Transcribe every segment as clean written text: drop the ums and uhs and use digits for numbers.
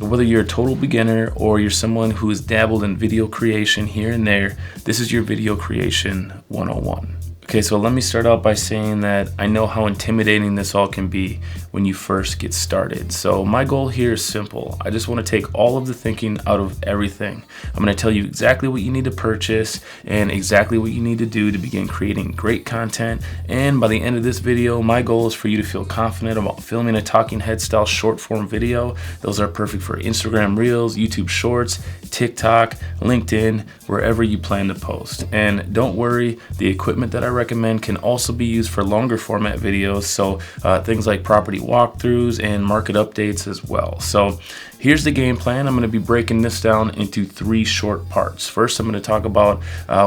Whether you're a total beginner or you're someone who has dabbled in video creation here and there, this is your video creation 101. Okay, so let me start out by saying that I know how intimidating this all can be when you first get started. So my goal here is simple. I just want to take all of the thinking out of everything. I'm going to tell you exactly what you need to purchase and exactly what you need to do to begin creating great content. And by the end of this video, my goal is for you to feel confident about filming a talking head style short form video. Those are perfect for Instagram Reels, YouTube Shorts, TikTok, LinkedIn, wherever you plan to post. And don't worry, the equipment that I recommend can also be used for longer format videos, so things like property walkthroughs and market updates as well. So here's the game plan. I'm going to be breaking this down into 3 short parts. First, I'm going to talk about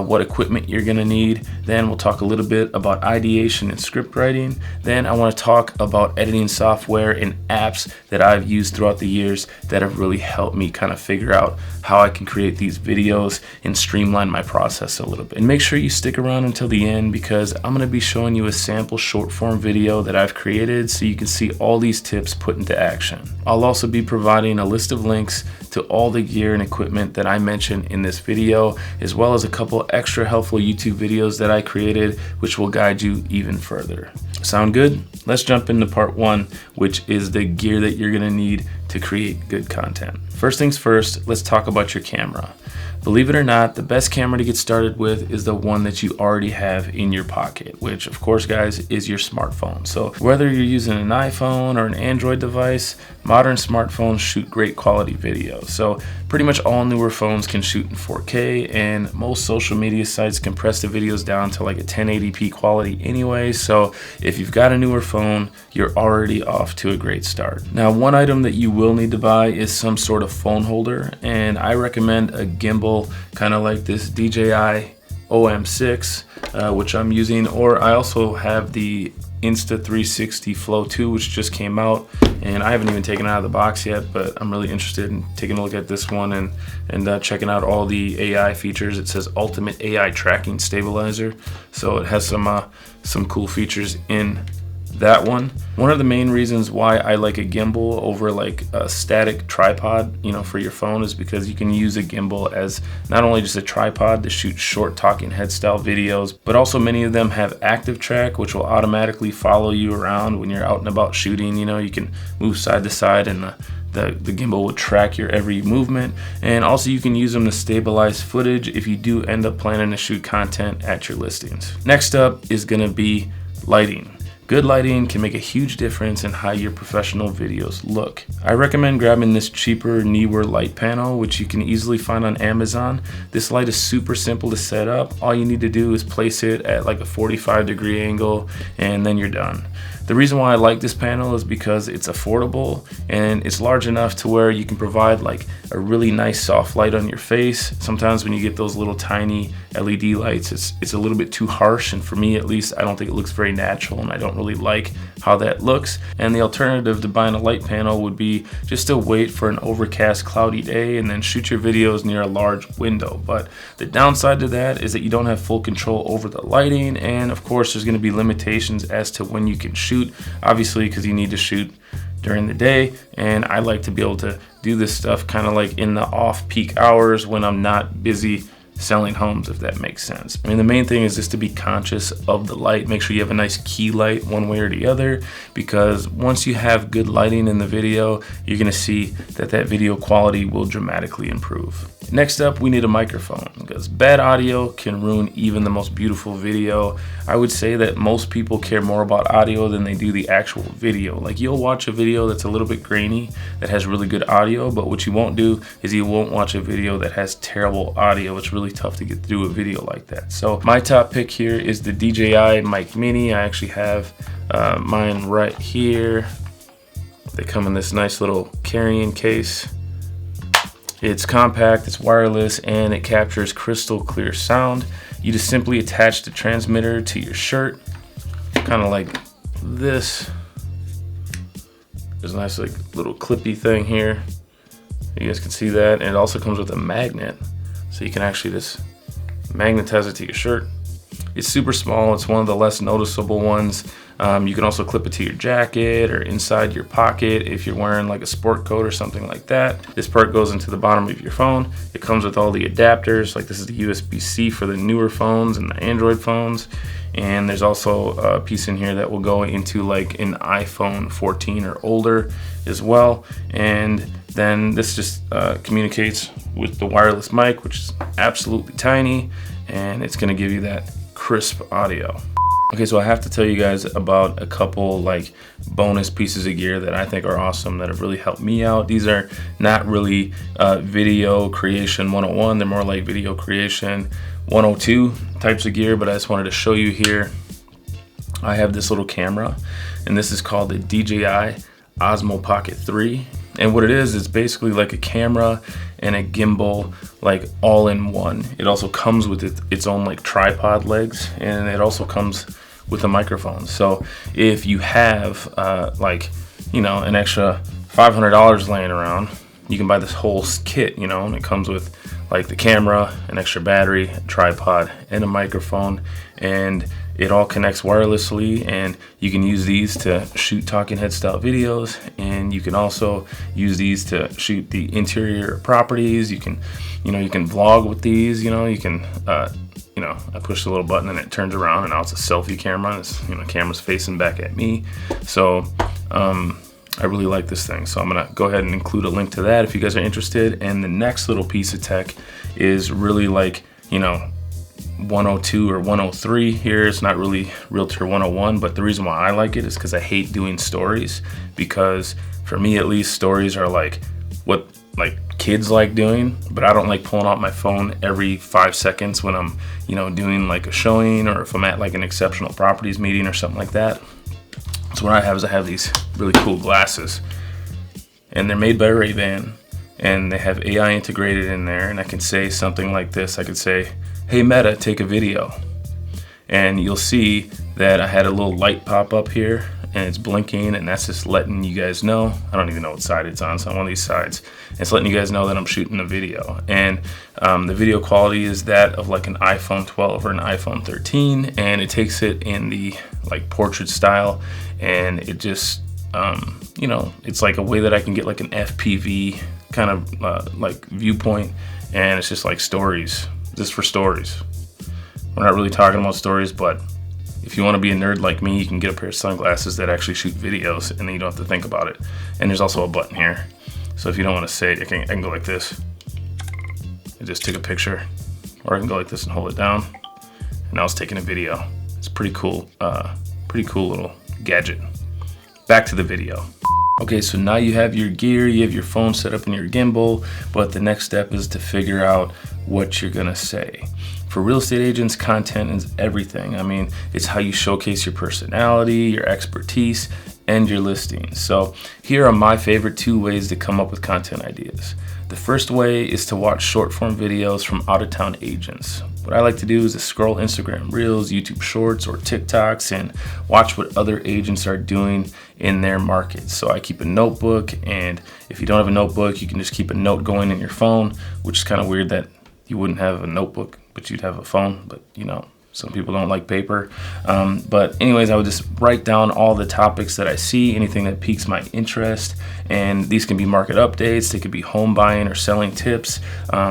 what equipment you're going to need. Then we'll talk a little bit about ideation and script writing. Then I want to talk about editing software and apps that I've used throughout the years that have really helped me kind of figure out how I can create these videos and streamline my process a little bit. And make sure you stick around until the end, because I'm going to be showing you a sample short form video that I've created so you can see all these tips put into action. I'll also be providing a list of links to all the gear and equipment that I mentioned in this video, as well as a couple extra helpful YouTube videos that I created, which will guide you even further. Sound good? Let's jump into part 1, which is the gear that you're going to need to create good content. First things first, let's talk about your camera. Believe it or not, the best camera to get started with is the one that you already have in your pocket, which of course, guys, is your smartphone. So whether you're using an iPhone or an Android device, modern smartphones shoot great quality video. So pretty much all newer phones can shoot in 4K, and most social media sites compress the videos down to like a 1080p quality anyway. So if you've got a newer phone, you're already off to a great start. Now, one item that you will need to buy is some sort of phone holder, and I recommend a gimbal, kind of like this DJI OM6, which I'm using, or I also have the Insta360 Flow 2, which just came out, and I haven't even taken it out of the box yet, but I'm really interested in taking a look at this one and checking out all the AI features. It says Ultimate AI Tracking Stabilizer, so it has some cool features in that one. One of the main reasons why I like a gimbal over like a static tripod, for your phone, is because you can use a gimbal as not only just a tripod to shoot short talking head style videos, but also many of them have active track, which will automatically follow you around when you're out and about shooting. You can move side to side and the gimbal will track your every movement. And also you can use them to stabilize footage if you do end up planning to shoot content at your listings. Next up is going to be lighting. Good lighting can make a huge difference in how your professional videos look. I recommend grabbing this cheaper Neewer light panel, which you can easily find on Amazon. This light is super simple to set up. All you need to do is place it at like a 45-degree angle, and then you're done. The reason why I like this panel is because it's affordable and it's large enough to where you can provide like a really nice soft light on your face. Sometimes when you get those little tiny LED lights, it's a little bit too harsh, and for me at least, I don't think it looks very natural, and I don't really like how that looks. And the alternative to buying a light panel would be just to wait for an overcast, cloudy day and then shoot your videos near a large window. But the downside to that is that you don't have full control over the lighting, and of course there's going to be limitations as to when you can shoot, obviously, because you need to shoot during the day, and I like to be able to do this stuff kind of like in the off-peak hours when I'm not busy selling homes, if that makes sense. I mean, the main thing is just to be conscious of the light. Make sure you have a nice key light one way or the other, because once you have good lighting in the video, you're going to see that video quality will dramatically improve. Next up, we need a microphone, because bad audio can ruin even the most beautiful video. I would say that most people care more about audio than they do the actual video. Like, you'll watch a video that's a little bit grainy that has really good audio, but what you won't do is you won't watch a video that has terrible audio. It's really tough to get through a video like that. So my top pick here is the DJI Mic Mini. I actually have mine right here. They come in this nice little carrying case. It's compact, it's wireless, and it captures crystal clear sound. You just simply attach the transmitter to your shirt, kind of like this. There's a nice like little clippy thing here. You guys can see that, and it also comes with a magnet, so you can actually just magnetize it to your shirt. It's super small. It's one of the less noticeable ones. You can also clip it to your jacket or inside your pocket if you're wearing like a sport coat or something like that. This part goes into the bottom of your phone. It comes with all the adapters, like this is the USB-C for the newer phones and the Android phones. And there's also a piece in here that will go into like an iPhone 14 or older as well. And then this just communicates with the wireless mic, which is absolutely tiny, and it's gonna give you that crisp audio. Okay, so I have to tell you guys about a couple like bonus pieces of gear that I think are awesome that have really helped me out. These are not really video creation 101, they're more like video creation 102 types of gear, but I just wanted to show you here. I have this little camera, and this is called the DJI Osmo Pocket 3. And what it is, it's basically like a camera and a gimbal, like all in one. It also comes with its own like tripod legs, and it also comes with a microphone. So if you have like, you know, an extra $500 laying around, you can buy this whole kit, you know, and it comes with like the camera, an extra battery, a tripod, and a microphone, and it all connects wirelessly, and you can use these to shoot talking head style videos, and you can also use these to shoot the interior properties. You can, you know, you can vlog with these, you know, you can, you know, I push the little button and it turns around, and now it's a selfie camera. This, you know, camera's facing back at me. So, I really like this thing, so I'm gonna go ahead and include a link to that if you guys are interested. And the next little piece of tech is really like, you know, 102 or 103 here. It's not really Realtor 101, but the reason why I like it is because I hate doing stories, because for me at least, stories are like what like kids like doing, but I don't like pulling out my phone every 5 seconds when I'm, you know, doing like a showing, or if I'm at like an exceptional properties meeting or something like that. So what I have is I have these really cool glasses, and they're made by Ray-Ban, and they have AI integrated in there, and I can say something like this. I could say, hey Meta, take a video. And you'll see that I had a little light pop up here, and it's blinking, and that's just letting you guys know. I don't even know what side it's on, so on one of these sides. It's letting you guys know that I'm shooting a video. And the video quality is that of like an iPhone 12 or an iPhone 13, and it takes it in the like portrait style, and it just, you know, it's like a way that I can get like an FPV kind of like viewpoint, and it's just like stories, just for stories. We're not really talking about stories, but if you want to be a nerd like me, you can get a pair of sunglasses that actually shoot videos, and then you don't have to think about it. And there's also a button here, so if you don't want to say it, I can go like this and just take a picture, or I can go like this and hold it down, and now it's taking a video. It's pretty cool little gadget. Back to the video. Okay, so now you have your gear, you have your phone set up in your gimbal, but the next step is to figure out what you're gonna say. For real estate agents, content is everything. I mean, it's how you showcase your personality, your expertise, and your listings. So here are my favorite 2 ways to come up with content ideas. The first way is to watch short form videos from out-of-town agents. What I like to do is to scroll Instagram Reels, YouTube Shorts, or TikToks and watch what other agents are doing in their markets. So I keep a notebook, and if you don't have a notebook, you can just keep a note going in your phone, which is kind of weird that you wouldn't have a notebook, but you'd have a phone, but you know, some people don't like paper. But anyways, I would just write down all the topics that I see, anything that piques my interest. And these can be market updates, they could be home buying or selling tips,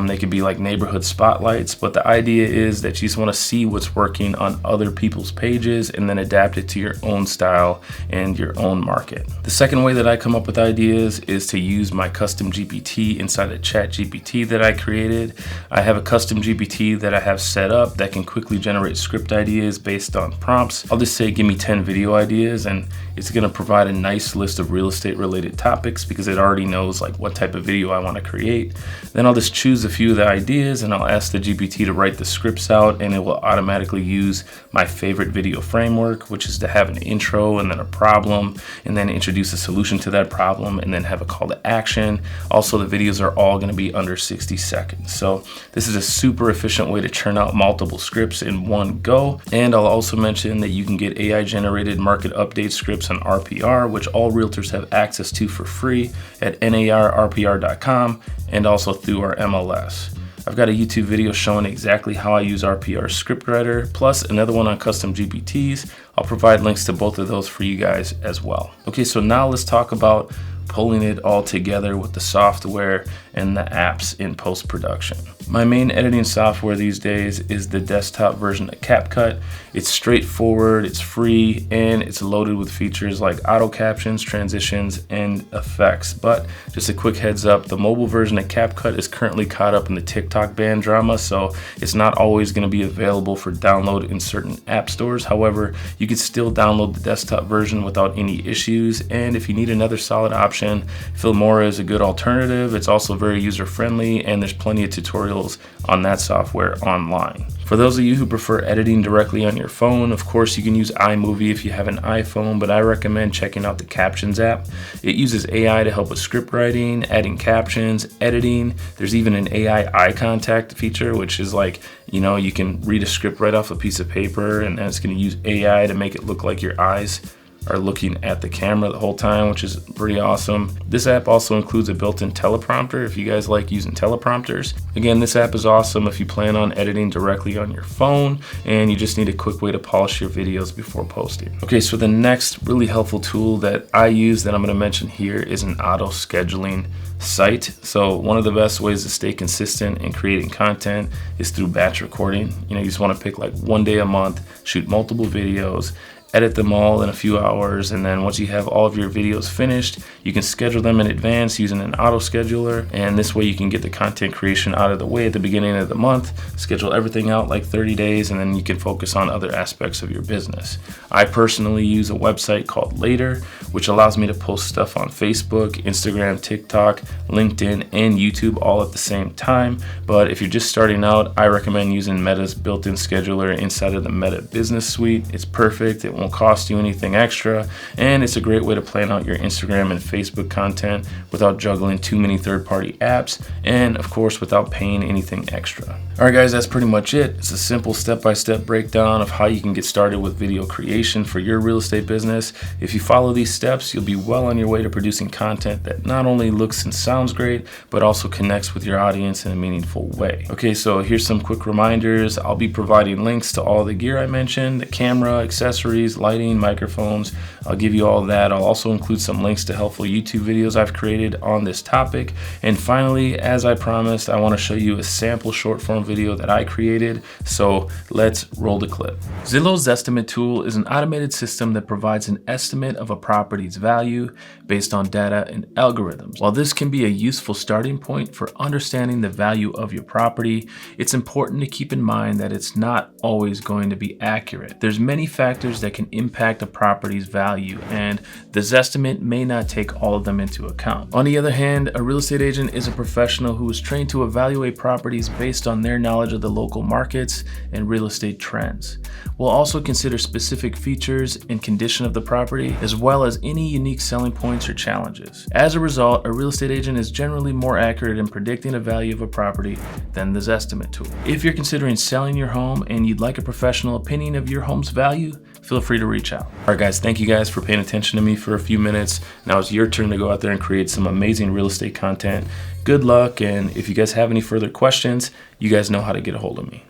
they could be like neighborhood spotlights. But the idea is that you just want to see what's working on other people's pages and then adapt it to your own style and your own market. The second way that I come up with ideas is to use my custom GPT inside of ChatGPT that I created. I have a custom GPT that I have set up that can quickly generate script ideas based on prompts. I'll just say, give me 10 video ideas, and it's going to provide a nice list of real estate related topics because it already knows like what type of video I want to create. Then I'll just choose a few of the ideas, and I'll ask the GPT to write the scripts out, and it will automatically use my favorite video framework, which is to have an intro and then a problem, and then introduce a solution to that problem, and then have a call to action. Also, the videos are all going to be under 60 seconds. So this is a super efficient way to churn out multiple scripts in one go. And I'll also mention that you can get AI generated market update scripts on RPR, which all realtors have access to for free at narrpr.com, and also through our MLS. I've got a YouTube video showing exactly how I use RPR scriptwriter, plus another one on custom GPTs. I'll provide links to both of those for you guys as well. Okay, so now let's talk about pulling it all together with the software and the apps in post-production. My main editing software these days is the desktop version of CapCut. It's straightforward, it's free, and it's loaded with features like auto captions, transitions, and effects. But just a quick heads up, the mobile version of CapCut is currently caught up in the TikTok ban drama, so it's not always going to be available for download in certain app stores. However, you can still download the desktop version without any issues, and if you need another solid option, Filmora is a good alternative. It's also very user-friendly, and there's plenty of tutorials on that software online. For those of you who prefer editing directly on your phone, of course you can use iMovie if you have an iPhone, but I recommend checking out the Captions app. It uses AI to help with script writing, adding captions, editing. There's even an AI eye contact feature, which is like, you can read a script right off a piece of paper, and then it's going to use AI to make it look like your eyes are looking at the camera the whole time, which is pretty awesome. This app also includes a built-in teleprompter if you guys like using teleprompters. Again, this app is awesome if you plan on editing directly on your phone and you just need a quick way to polish your videos before posting. Okay, so the next really helpful tool that I use that I'm going to mention here is an auto scheduling site. So one of the best ways to stay consistent in creating content is through batch recording. You just want to pick like one day a month, shoot multiple videos, edit them all in a few hours, and then once you have all of your videos finished, you can schedule them in advance using an auto scheduler, and this way you can get the content creation out of the way at the beginning of the month, schedule everything out like 30 days, and then you can focus on other aspects of your business. I personally use a website called Later, which allows me to post stuff on Facebook, Instagram, TikTok, LinkedIn, and YouTube all at the same time. But if you're just starting out, I recommend using Meta's built-in scheduler inside of the Meta Business Suite. It's perfect. It won't cost you anything extra, and it's a great way to plan out your Instagram and Facebook content without juggling too many third-party apps, and of course without paying anything extra. Alright guys, that's pretty much it. It's a simple step-by-step breakdown of how you can get started with video creation for your real estate business. If you follow these steps, you'll be well on your way to producing content that not only looks and sounds great, but also connects with your audience in a meaningful way. Okay, so here's some quick reminders. I'll be providing links to all the gear I mentioned, the camera, accessories, lighting, microphones. I'll give you all that. I'll also include some links to helpful YouTube videos I've created on this topic. And finally, as I promised, I want to show you a sample short form video that I created. So let's roll the clip. Zillow's Zestimate tool is an automated system that provides an estimate of a property's value based on data and algorithms. While this can be a useful starting point for understanding the value of your property, it's important to keep in mind that it's not always going to be accurate. There's many factors that can impact a property's value, and the Zestimate may not take all of them into account. On the other hand, a real estate agent is a professional who is trained to evaluate properties based on their knowledge of the local markets and real estate trends. We'll also consider specific features and condition of the property, as well as any unique selling points or challenges. As a result, a real estate agent is generally more accurate in predicting the value of a property than the Zestimate tool. If you're considering selling your home and you'd like a professional opinion of your home's value, feel free to reach out. All right guys, thank you guys for paying attention to me for a few minutes. Now it's your turn to go out there and create some amazing real estate content. Good luck, and if you guys have any further questions, you guys know how to get a hold of me.